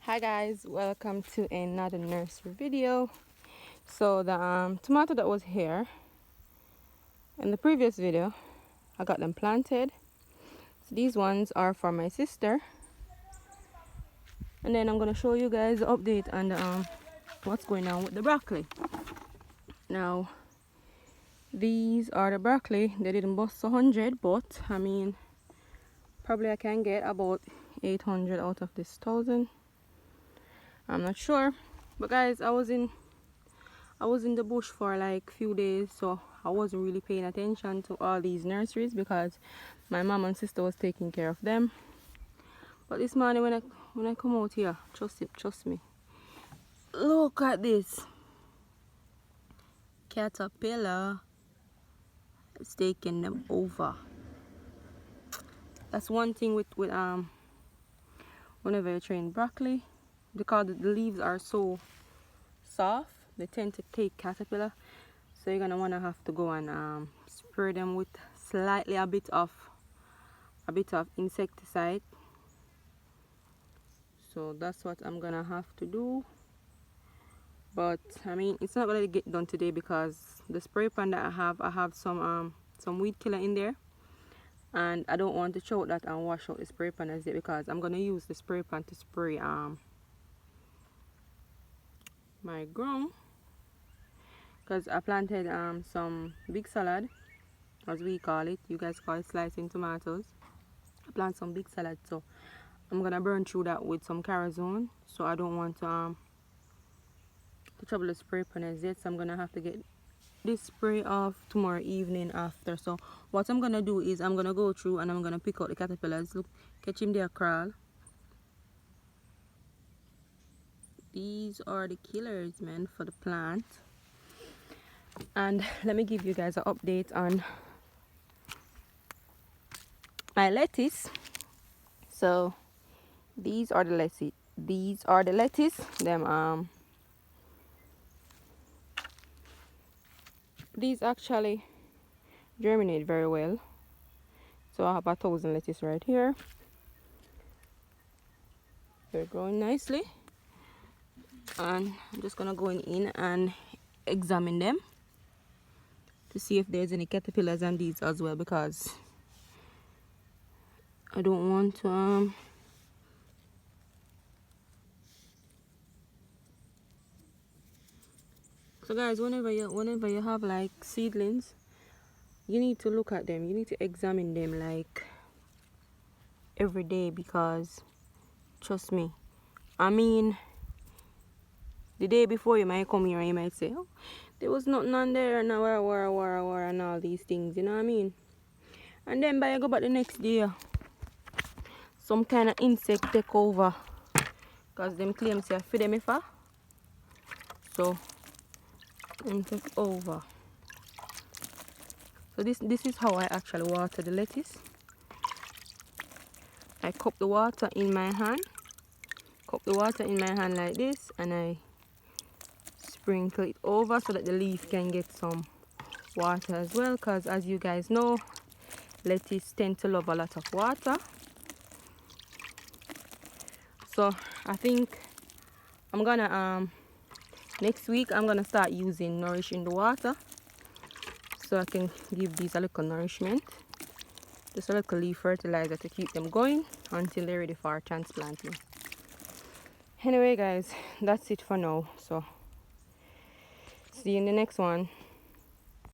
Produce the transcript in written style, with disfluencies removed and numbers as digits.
Hi guys, welcome to another nursery video. So the tomato that was here in the previous video, I got them planted. So these ones are for my sister, and then I'm gonna show you guys the update on the what's going on with the broccoli. Now these are the broccoli. They didn't bust 100, but I mean probably I can get about 800 out of this 1,000. I'm not sure, but guys, I was in the bush for like few days, so I wasn't really paying attention to all these nurseries because my mom and sister was taking care of them. But this morning when I come out here, trust me, look at this caterpillar. It's taking them over. That's one thing with whenever you train broccoli, because the leaves are so soft, they tend to take caterpillar. So you're gonna wanna have to go and spray them with slightly a bit of insecticide. So that's what I'm gonna have to do. But I mean, it's not gonna get done today because the spray pan that I have some weed killer in there, and I don't want to throw that and wash out the spray pan as it, because I'm gonna use the spray pan to spray my ground. Because I planted some big salad, as we call it. You guys call it slicing tomatoes. I planted some big salad, so I'm gonna burn through that with some Carazone. So I don't want to trouble the spray pan as yet. So I'm gonna have to get this spray off tomorrow evening after. So what I'm gonna do is I'm gonna go through and I'm gonna pick out the caterpillars. Look, catch him there, crawl. These are the killers, man, for the plant. And let me give you guys an update on my lettuce. So these are the lettuce. These actually germinate very well. So I have 1,000 lettuce right here. They're growing nicely, and I'm just gonna go in and examine them to see if there's any caterpillars on these as well, because I don't want to so guys, whenever you have like seedlings, you need to look at them, you need to examine them like every day, because trust me, I mean, the day before you might come here and you might say, oh, there was nothing on there, and war, and all these things, you know what I mean? And then by you go back the next day, some kind of insect take over, because them claims say feed them if so and take over. So this is how I actually water the lettuce. I cup the water in my hand like this, and I sprinkle it over so that the leaf can get some water as well, because as you guys know, lettuce tend to love a lot of water. So I think I'm gonna next week I'm gonna start using Nourish in the water, so I can give these a little nourishment, just a little leaf fertilizer to keep them going until they're ready for transplanting. Anyway guys, that's it for now, so see you in the next one.